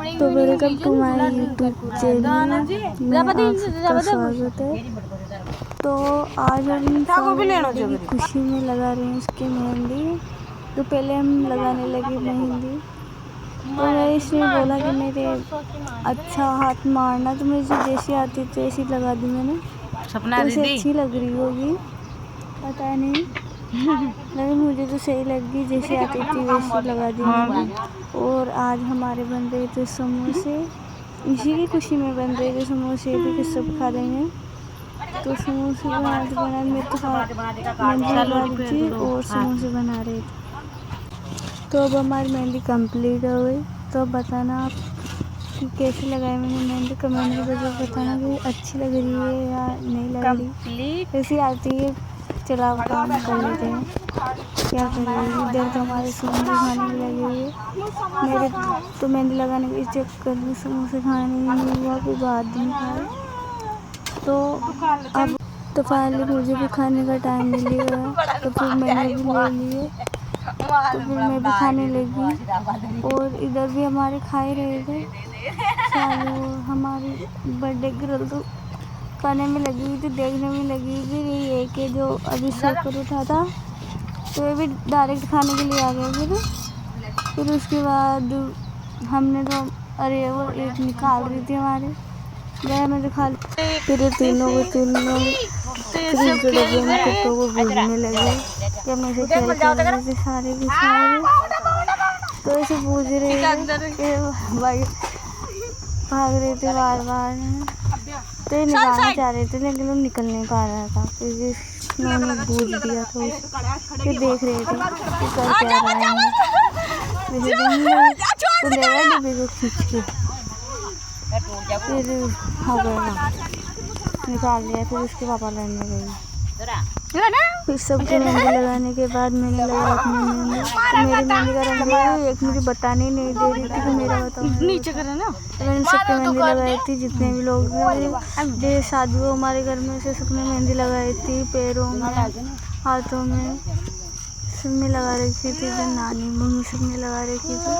तो welcome to my YouTube channel में आप सबका स्वागत है। तो आज हम की खुशी में लगा रहे हैं उसकी मेहंदी। तो पहले हम लगाने लगे मेहंदी, तो मैं इसने बोला कि मेरे अच्छा हाथ मारना, तो मुझे जैसी आती थी ऐसी लगा दी मैंने। तो इसे अच्छी लग रही होगी पता नहीं लेकिन मुझे तो सही लगी, जैसी आती थी वैसी लगा दी मैंने। और आज हमारे बन रहे थे समोसे, इसी की खुशी में बन रहे थे समोसे भी, सब खा लेंगे। तो समोसे आज बना मैं तो मेहंदी लगा रही थी और समोसे बना रहे थे। तो अब हमारी मेहंदी कंप्लीट हो गई। तो अब बताना आप कि कैसे लगाई मैंने मेहंदी, कमेंट में जरूर बताना कि अच्छी लग रही है या नहीं लग रही। ऐसी आती है, चला काम कर लेते हैं, क्या करेंगे। इधर तो हमारे समोसे खाने में लगे हुए, मेरे तो मेहंदी लगाने के चक्कर में समोसे खाने नहीं हुआ, फिर बाद में खाए। तो अब तो फाइनली मुझे भी खाने का टाइम मिल गया, तो फिर मैंने भी ले लिए, तो फिर मैं भी खाने लगी। और इधर भी हमारे खा ही रहे थे चालू। हमारी बर्थडे गर्ल तो खाने में लगी हुई थी, देखने में लगी हुई थी। ये एक है जो अभी सोकर उठा था, तो ये भी डायरेक्ट खाने के लिए आ गए। फिर उसके बाद हमने तो अरे वो एक निकाल रही थी हमारे गए में, तो खा फिर तीनों के फ्रिज के डब्बे में कुत्तों को भूलने लगे कि हम ऐसे खेल रहे थे सारे के सारे। तो ऐसे पूछ रहे थे भाई, भाग रहे थे बार बार, तो ये निकालना चाह रहे थे लेकिन वो निकल नहीं पा रहा था, फिर उन्होंने बूझ दिया। तो फिर देख रहे थे कि कर क्या रहा है, तो ले गया डिब्बे को खींच के, फिर हो गया निकाल लिया। फिर उसके पापा लड़ने गए। फिर सबकी मेहंदी लगाने के बाद मैंने लगाया अपनी मेहंदी, तो मेरी मेहंदी का रंग एक मुझे बताने ही नहीं दे रही थी कि मेरा बताओ नीचे करे ना। तो मैंने सबकी मेहंदी लगाई थी, जितने भी लोग जो शादी हो हमारे घर में से सबने मेहंदी लगाई थी, पैरों में हाथों में सबने लगा रखी थी। जो नानी मम्मी सबने लगा रखी थी,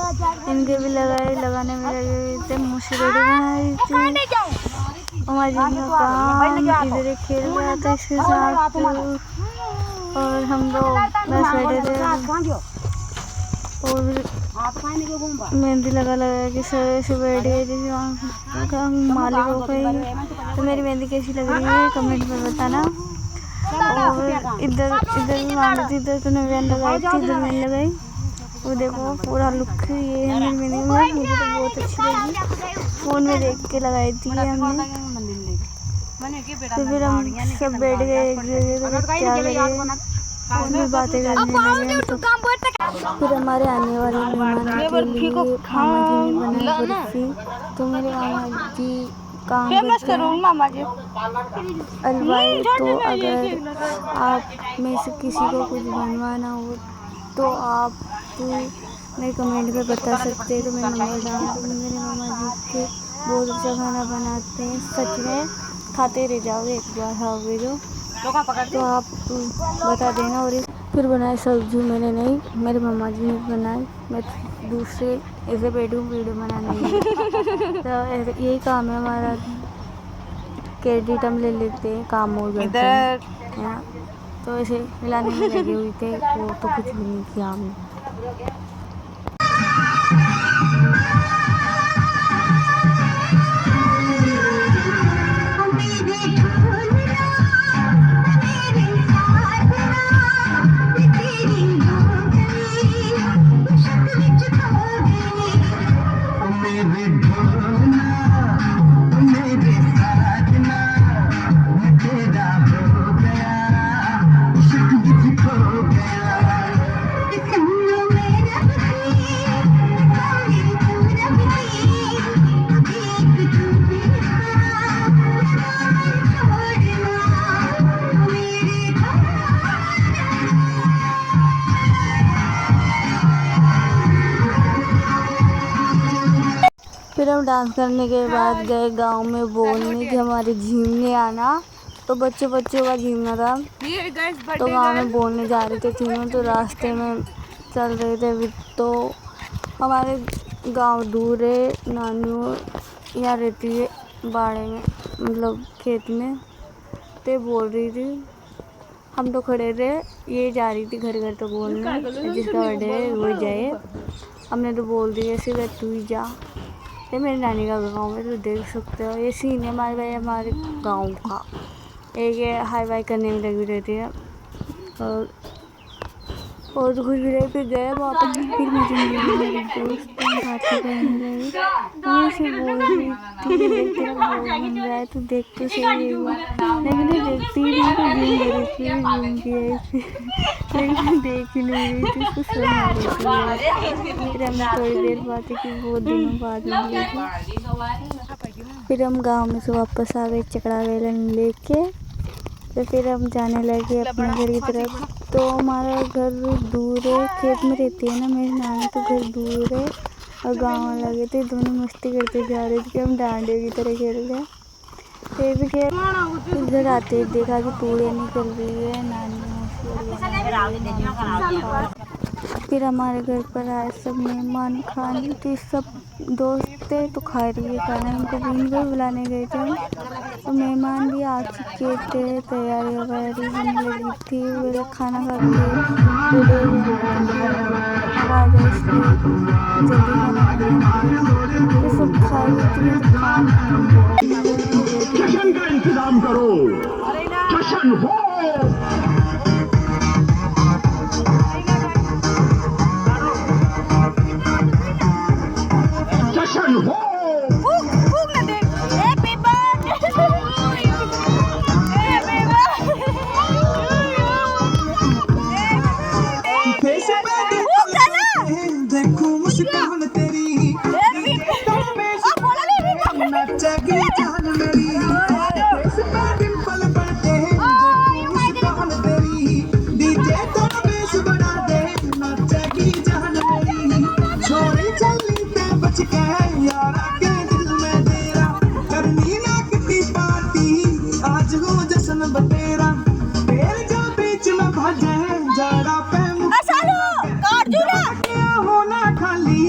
इनके भी लगाने में लगे थे। मुशरेडी बना रही थी हमारी काम, इधर खेल रहा था इसके साथ, और हम लोग बस बैठे थे और मेहंदी लगा के से बैठ गए थे। मालिक हो गई। तो मेरी मेहंदी कैसी लग रही है कमेंट में बताना। और इधर भी मांगी थी, इधर तो नवेन लगाई थी, इधर मैंने लगाई। वो देखो पूरा लुक ये है मेरी मेहंदी में, मुझे तो बहुत अच्छी लगी, फ़ोन में देख के लगाई थी हमने। तो फिर हम सब बैठ गए एक जगह, तो क्या करें उसमें बातें करने लगे। तो फिर हमारे आने वाले मेहमानों के लिए मामा जी ने बनाई बर्फी। तो मेरे मामा जी काम करते हैं अलवाई। तो अगर आप में से किसी को कुछ बनवाना हो तो आप मेरे कमेंट में बता सकते हैं, तो मैं नंबर डाल दूँगी। मेरे मामा जी के बहुत अच्छा खाना बनाते हैं, सच में खाते रह जाओगे एक बार खाओगे जो, तो आप बता देना। और फिर बनाए सब्जी मैंने नहीं, मेरे मामा जी ने बनाई, मैं दूसरे ऐसे बैठूँ वीडियो बनाने में। तो यही काम है हमारा, क्रेडिट हम ले लेते हैं, काम हो जाता है। तो ऐसे मिलाने में लगे हुए थे, वो तो कुछ भी नहीं किया हमने। फिर हम डांस करने के बाद गए गांव में बोलने कि हमारे झीमने आना। तो बच्चों का झीमना था, तो गांव में बोलने जा रहे थे तीनों। तो रास्ते में चल रहे थे, तो हमारे गांव दूर है, नानू यहाँ रहती है बाड़े में, मतलब खेत में। तो बोल रही थी, हम तो खड़े थे, ये जा रही थी घर घर तो बोलने, जिसका बर्थडे है वो जाए। हमने तो बोल दिया सीधा तू ही जा। ये मेरी नानी का गाँव है, तो देख सकते हो ये सीन है हमारे भाई हमारे गाँव का। एक ये हाई फाई करने में लगी रहती है और तो कुछ भी नहीं। फिर गए वापस, फिर मुझे मेरी दोस्त बातें करने लगी। मैं उसे बोल रही थी देख तेरा बहुत बन रहा है, तू देख तो सही है, लेकिन मैं देखती ही नहीं, तो घूम गई थी, लेकिन मैं देख ही नहीं रही थी, उसको सुन रही थी। फिर हमने थोड़ी देर बातें की, बहुत दिनों बाद मिली थी। फिर हम गाँव में से वापस आ गए चकड़ा वेलन लेके। तो फिर हम जाने लगे अपने घर की तरफ। तो हमारा घर दूर है, खेत में रहती है ना मेरी नानी, तो घर दूर है और गाँव लगे थे। दोनों मस्ती करते जा रहे थे कि हम डांडे की तरह खेल रहे। फिर इधर आते ही देखा कि पूड़े निकल रही है, नानी फिर हमारे घर पर आए सब मेहमान खाने। तो सब दोस्त थे तो खा रही है खाना, उनको दिन भर बुलाने गए थे हम, तो मेहमान भी आ चुके थे, तैयारी वगैरह होने लगी थी। वो खाना खा के अब आ जाए इसलिए जल्दी खाना बनाया। तो सब खा रही थी, तो काम जश्न का इंतजाम करो, जश्न हो। होना खाली